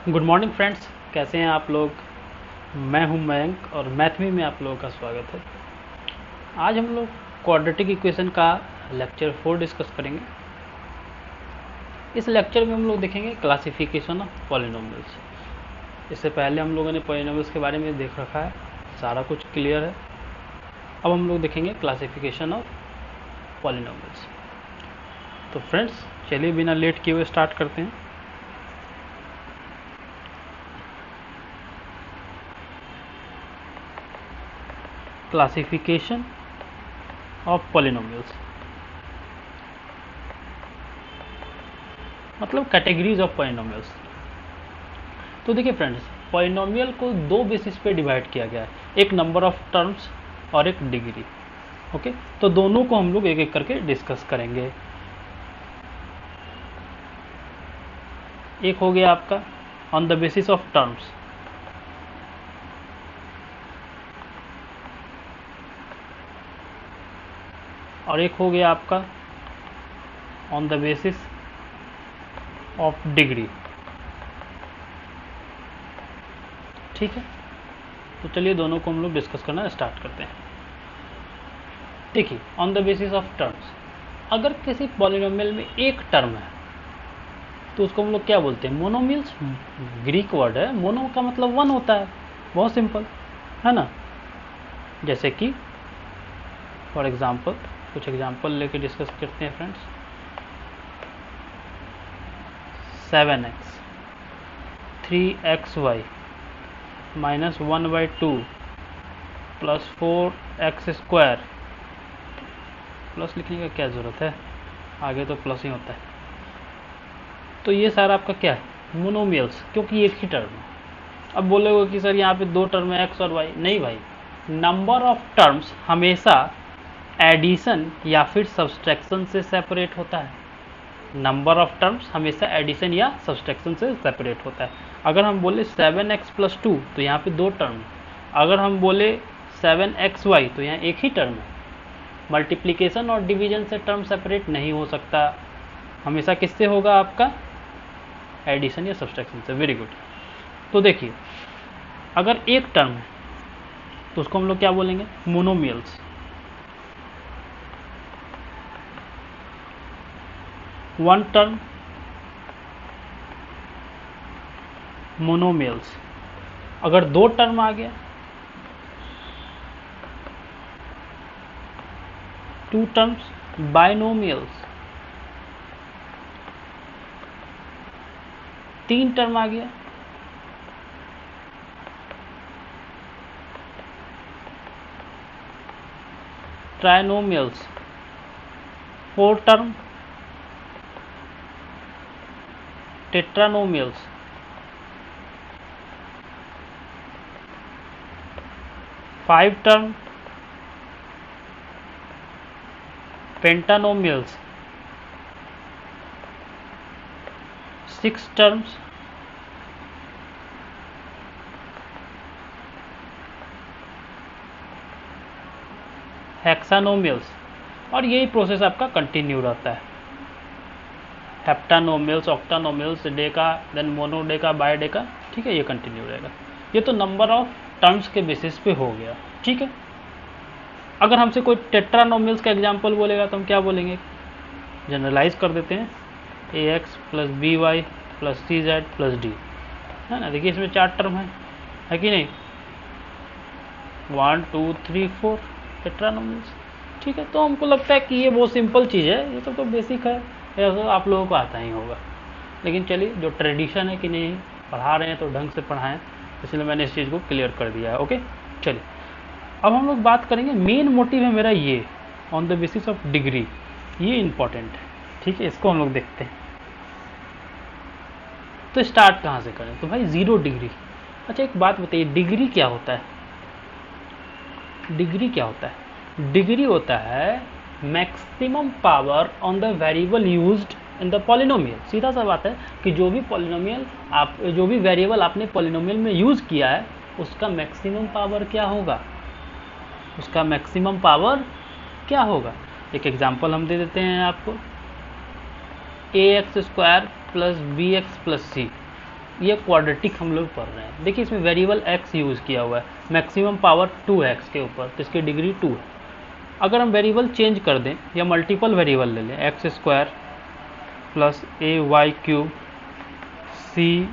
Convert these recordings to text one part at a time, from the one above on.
Good morning friends, कैसे हैं आप लोग। मैं हूं मयंक और मैथमी में आप लोगों का स्वागत है। आज हम लोग क्वाड्रेटिक इक्वेशन का लेक्चर 4 डिस्कस करेंगे। इस लेक्चर में हम लोग देखेंगे क्लासिफिकेशन ऑफ पॉलिनोमियल्स। इससे पहले हम लोगों ने पॉलिनोमियल्स के बारे में देख रखा है, सारा कुछ क्लियर है। अब हम लोग देखेंगे क्लासिफिकेशन ऑफ पॉलिनोमियल्स। तो फ्रेंड्स चलिए बिना लेट किए हुए स्टार्ट करते हैं। क्लासिफिकेशन ऑफ पॉलिनोमियल्स मतलब कैटेगरीज ऑफ पॉलिनोमियल्स। तो देखिए फ्रेंड्स, पॉलिनोमियल को दो बेसिस पे डिवाइड किया गया है, एक नंबर ऑफ टर्म्स और एक डिग्री। ओके, तो दोनों को हम लोग एक एक करके डिस्कस करेंगे। एक हो गया आपका on the basis of terms, और एक हो गया आपका on the basis of degree. ठीक है, तो चलिए दोनों को हम लोग डिस्कस करना स्टार्ट करते हैं। देखिए, on the basis of terms, अगर किसी पॉलिनोमियल में एक टर्म है तो उसको हम लोग क्या बोलते हैं, मोनोमियल्स। ग्रीक वर्ड है, मोनो का मतलब वन होता है, बहुत सिंपल है ना। जैसे कि फॉर एग्जांपल कुछ एग्जांपल लेके डिस्कस करते हैं friends. 7x 3xy minus 1/2 plus 4x² plus लिखने का क्या ज़रूरत है, आगे तो प्लस ही होता है। तो ये सारा आपका क्या है, मोनोमियल्स, क्योंकि एक ही टर्म है। अब बोलोगे कि सर यहाँ पे दो टर्म है x और y, नहीं भाई, नंबर ऑफ टर्म्स हमेशा एडिशन या फिर सब्सट्रैक्शन से सेपरेट होता है। नंबर ऑफ टर्म्स हमेशा एडिशन या सब्सट्रैक्शन से सेपरेट होता है। अगर हम बोले 7x + 2 तो यहाँ पे दो टर्म है। अगर हम बोले 7xy तो यहाँ एक ही टर्म है। मल्टीप्लिकेशन और डिवीजन से टर्म सेपरेट नहीं हो सकता, हमेशा किससे होगा आपका, एडिशन या सब्सट्रैक्शन से। Very good. तो देखिए, अगर एक टर्म है तो उसको हम लोग क्या बोलेंगे, मोनोमियल्स। One term monomials. अगर दो टर्म आ गया, टू टर्म्स बाइनोमियल्स। तीन टर्म आ गया, trinomials. Four term tetranomials. Five term pentanomials. Six terms hexanomials. और यही प्रोसेस आपका कंटिन्यू रहता है, हेप्टानोमियल्स, ऑक्टानोमियल्स, डेका, देन मोनोडेका, बायोडेका। ठीक है, ये कंटिन्यू रहेगा। ये तो नंबर ऑफ टर्म्स के बेसिस पे हो गया। ठीक है, अगर हमसे कोई टेट्रानोमियल्स का एग्जांपल बोलेगा तो हम क्या बोलेंगे, जनरलाइज कर देते हैं, ax + by + cz + d, है ना। देखिए इसमें चार टर्म है कि नहीं, 1 2 3 4 टेट्रानोमियल्स। ठीक है, तो हमको लगता है कि ये बहुत सिंपल चीज़ है, ये सब तो बेसिक है, ये तो आप लोगों को आता ही होगा। लेकिन चलिए, जो ट्रेडिशन है कि नहीं पढ़ा रहे हैं तो ढंग से पढ़ाएं, इसलिए मैंने इस चीज़ को क्लियर कर दिया है। ओके, चलिए अब हम लोग बात करेंगे, मेन मोटिव है मेरा ये, on the basis of degree, ये इंपॉर्टेंट है। ठीक है, इसको हम लोग देखते हैं। तो स्टार्ट कहाँ से करें, तो भाई 0 डिग्री। अच्छा एक बात बताइए, डिग्री क्या होता है, डिग्री क्या होता है, डिग्री होता है maximum power on the variable used in the polynomial. सीधा सा बात है कि जो भी पॉलिनोमियल आप, जो भी वेरिएबल आपने पॉलिनोमियल में यूज़ किया है उसका मैक्सिमम पावर क्या होगा, उसका मैक्सिमम पावर क्या होगा। एक एग्जांपल हम दे देते हैं आपको, ax² + bx + c। ये क्वाड्रेटिक हम लोग पढ़ रहे हैं। देखिए इसमें वेरिएबल x यूज़ किया हुआ है, मैक्सिमम पावर 2x के ऊपर, तो इसकी डिग्री 2 है। अगर हम वेरिएबल चेंज कर दें या मल्टीपल वेरिएबल ले लें, एक्स स्क्वायर प्लस ए Y cube C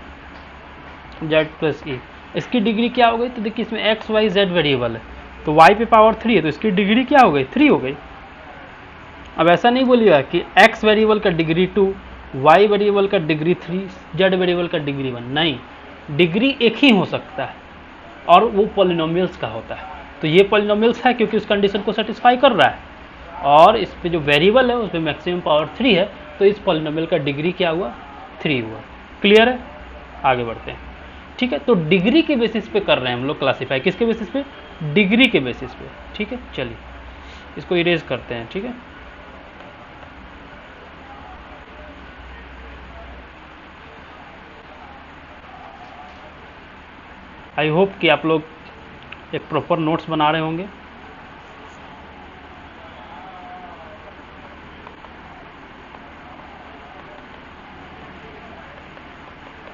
Z plus ए, इसकी डिग्री क्या हो गई? तो देखिए इसमें एक्स वाई जेड वेरिएबल है, तो y पे पावर 3 है, तो इसकी डिग्री क्या हो गई? 3 हो गई। अब ऐसा नहीं बोलिएगा कि x वेरिएबल का डिग्री 2, y वेरिएबल का डिग्री 3, z वेरिएबल का डिग्री 1, नहीं, डिग्री एक ही हो सकता है और वो पॉलिनोमियल्स का होता है। तो ये पॉलिनोमियल्स है क्योंकि उस कंडीशन को सेटिस्फाई कर रहा है, और इस पे जो वेरिएबल है उसमें मैक्सिमम पावर 3 है, तो इस पॉलिनोमियल का डिग्री क्या हुआ? 3 हुआ। क्लियर है? आगे बढ़ते हैं। ठीक है, तो डिग्री के बेसिस पे कर रहे हैं हम लोग क्लासीफाई। किसके बेसिस पे? डिग्री के बेसिस पे। ठीक है, चलिए इसको इरेज करते हैं। ठीक है, आई होप कि आप लोग एक प्रॉपर नोट्स बना रहे होंगे।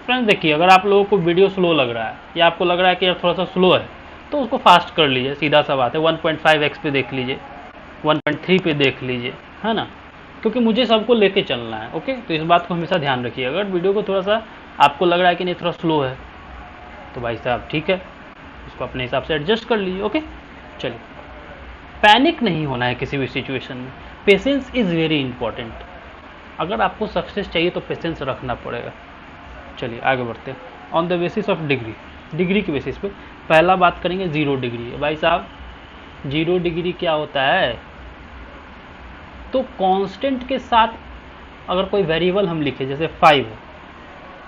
फ्रेंड्स देखिए, अगर आप लोगों को वीडियो स्लो लग रहा है या आपको लग रहा है कि यार थोड़ा सा स्लो है, तो उसको फास्ट कर लीजिए, सीधा सा बात है। 1.5x पे देख लीजिए, 1.3 पे देख लीजिए, है ना, क्योंकि मुझे सबको लेके चलना है। ओके, तो इस बात को हमेशा ध्यान रखिए। अगर वीडियो को थोड़ा सा आपको लग रहा है कि नहीं थोड़ा स्लो है, तो भाई साहब ठीक है, उसको अपने हिसाब से एडजस्ट कर लीजिए। ओके, चलिए, पैनिक नहीं होना है किसी भी सिचुएशन में। Patience is very important. अगर आपको सक्सेस चाहिए तो पेशेंस रखना पड़ेगा। चलिए आगे बढ़ते हैं। On the basis of degree, degree के बेसिस पे पहला बात करेंगे 0 डिग्री। भाई साहब 0 डिग्री क्या होता है? तो कांस्टेंट के साथ अगर कोई वेरिएबल हम लिखे, जैसे 5 है,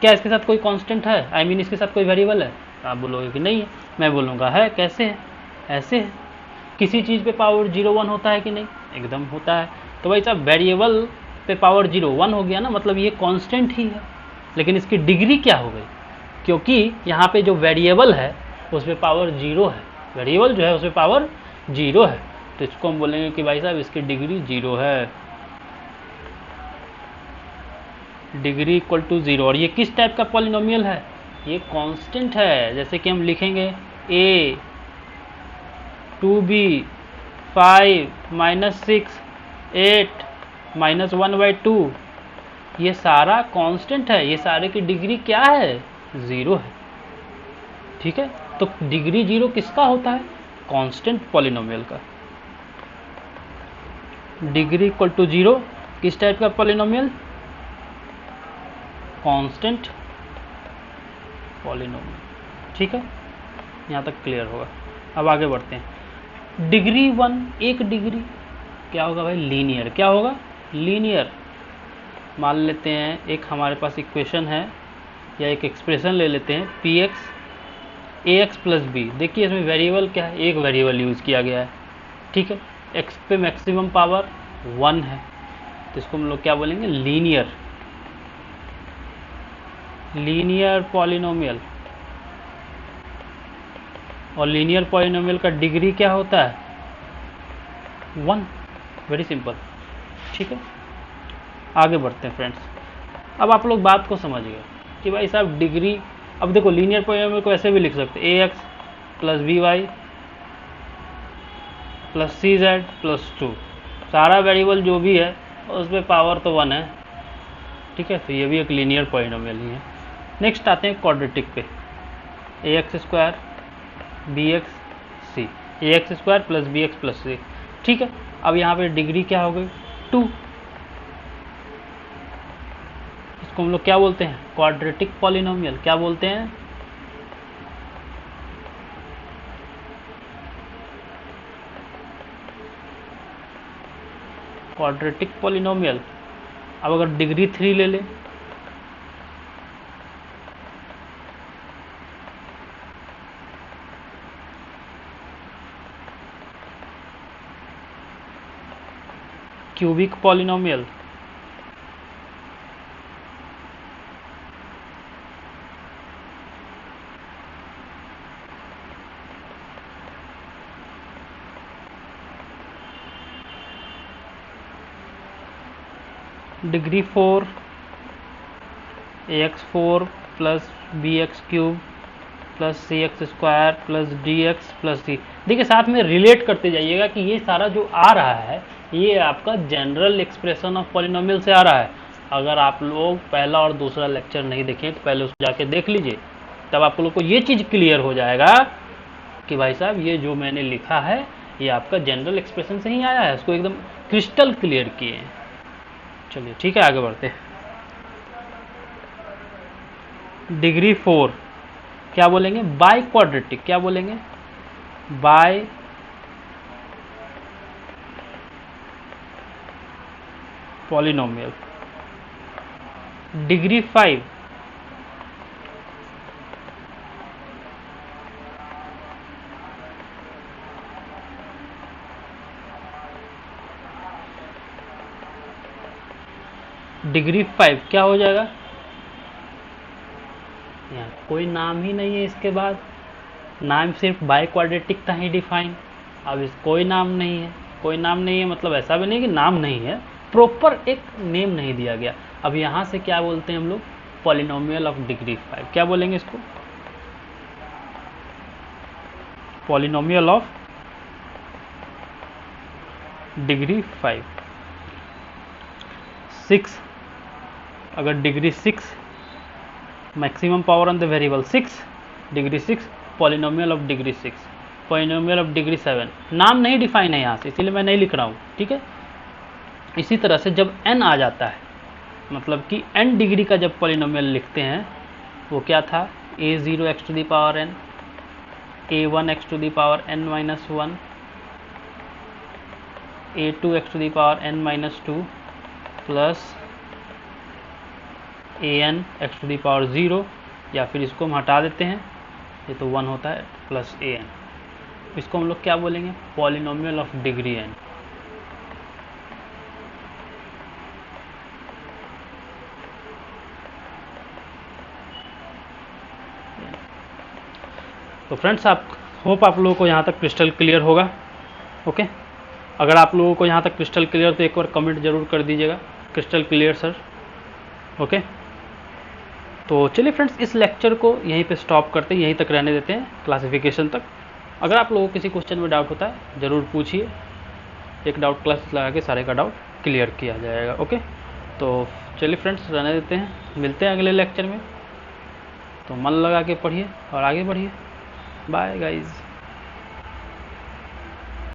क्या इसके साथ कोई कांस्टेंट है? आई मीन इसके साथ कोई वेरिएबल है? आप बोलोगे कि नहीं है। मैं बोलूँगा है। कैसे है? ऐसे है। किसी चीज़ पे पावर 0 1 होता है कि नहीं? एकदम होता है। तो भाई साहब वेरिएबल पे पावर 0 1 हो गया ना, मतलब ये कांस्टेंट ही है। लेकिन इसकी डिग्री क्या हो गई? क्योंकि यहाँ पे जो वेरिएबल है उस पर पावर 0 है, वेरिएबल जो है उस पर पावर 0 है, तो इसको हम बोलेंगे कि भाई साहब इसकी डिग्री 0 है, डिग्री इक्वल टू 0। और ये किस टाइप का पॉलिनोमियल है? ये कांस्टेंट है। जैसे कि हम लिखेंगे a 2b 5 - 6 8 -1/2, ये सारा कांस्टेंट है। ये सारे की डिग्री क्या है? 0 है। ठीक है, तो डिग्री 0 किसका होता है? कांस्टेंट पॉलिनोमियल का। डिग्री इक्वल टू 0 किस टाइप का पॉलिनोमियल? Constant polynomial. ठीक है, यहाँ तक क्लियर होगा। अब आगे बढ़ते हैं। डिग्री 1, एक डिग्री क्या होगा भाई? लीनियर। क्या होगा? लीनियर। मान लेते हैं एक हमारे पास इक्वेशन है या एक एक्सप्रेशन ले लेते हैं, px ax प्लस बी। देखिए इसमें वेरिएबल क्या है? एक वेरिएबल यूज़ किया गया है। ठीक है, x पे मैक्सिमम पावर 1 है, तो इसको हम लोग क्या बोलेंगे? Linear, linear polynomial. और लीनियर पॉलिनोमियल का डिग्री क्या होता है? 1। Very simple. ठीक है, आगे बढ़ते हैं फ्रेंड्स। अब आप लोग बात को समझ गए कि भाई साहब डिग्री, अब देखो लीनियर पॉलिनोमियल को ऐसे भी लिख सकते हैं, ax plus by plus cz plus 2, सारा वेरिएबल जो भी है उस पर पावर तो 1 है। ठीक है, तो ये भी एक लीनियर पॉलिनोमियल ही है। नेक्स्ट आते हैं क्वाड्रेटिक पे, ax² bx c, ax² plus bx plus c। ठीक है, अब यहाँ पे डिग्री क्या हो गई? 2। इसको हम लोग क्या बोलते हैं? Quadratic polynomial. क्या बोलते हैं? Quadratic polynomial. अब अगर डिग्री 3 ले लें, cubic polynomial. Degree 4 ax4 plus b x cube plus c x square plus d x plus c. देखिए साथ में रिलेट करते जाइएगा कि ये सारा जो आ रहा है ये आपका जनरल एक्सप्रेशन ऑफ पॉलिनोमियल से आ रहा है। अगर आप लोग पहला और दूसरा लेक्चर नहीं देखें तो पहले उसको जाके देख लीजिए, तब आप लोग को ये चीज़ क्लियर हो जाएगा कि भाई साहब ये जो मैंने लिखा है ये आपका जनरल एक्सप्रेशन से ही आया है, इसको एकदम क्रिस्टल क्लियर किए हैं। चलिए ठीक है, आगे बढ़ते हैं। डिग्री 4 क्या बोलेंगे? By quadratic. क्या बोलेंगे? Bye polynomial. डिग्री 5 डिग्री 5 क्या हो जाएगा? यहाँ कोई नाम ही नहीं है इसके बाद, नाम सिर्फ बाय क्वाड्रेटिक था ही डिफाइन। अब इस कोई नाम नहीं है, कोई नाम नहीं है मतलब ऐसा भी नहीं कि नाम नहीं है, प्रॉपर एक नेम नहीं दिया गया। अब यहाँ से क्या बोलते हैं हम लोग? Polynomial of degree 5। क्या बोलेंगे इसको? Polynomial of degree 5। 6 अगर degree 6 maximum power on the variable 6, degree 6 polynomial of degree 6, polynomial of degree 7। नाम नहीं डिफाइन है यहाँ से, इसीलिए मैं नहीं लिख रहा हूँ, ठीक है। इसी तरह से जब n आ जाता है, मतलब कि n डिग्री का जब पॉलिनोमियल लिखते हैं, वो क्या था? a0 x to the power n, a1 x to the power n minus 1, a2 x to the power n minus 2 plus an x to the power 0, या फिर इसको हम हटा देते हैं, ये तो 1 होता है, प्लस an। इसको हम लोग क्या बोलेंगे? Polynomial of degree n। तो फ्रेंड्स आप होप आप लोगों को यहाँ तक क्रिस्टल क्लियर होगा। ओके, अगर आप लोगों को यहाँ तक क्रिस्टल क्लियर तो एक बार कमेंट जरूर कर दीजिएगा, क्रिस्टल क्लियर सर। ओके, तो चलिए फ्रेंड्स इस लेक्चर को यहीं पे स्टॉप करते हैं, यहीं तक रहने देते हैं क्लासिफिकेशन तक। अगर आप लोगों को किसी क्वेश्चन में डाउट होता है ज़रूर पूछिए, एक डाउट क्लास लगा के सारे का डाउट क्लियर किया जाएगा। ओके, तो चलिए फ्रेंड्स रहने देते हैं, मिलते हैं अगले लेक्चर में। तो मन लगा के पढ़िए और आगे बढ़िए। Bye guys.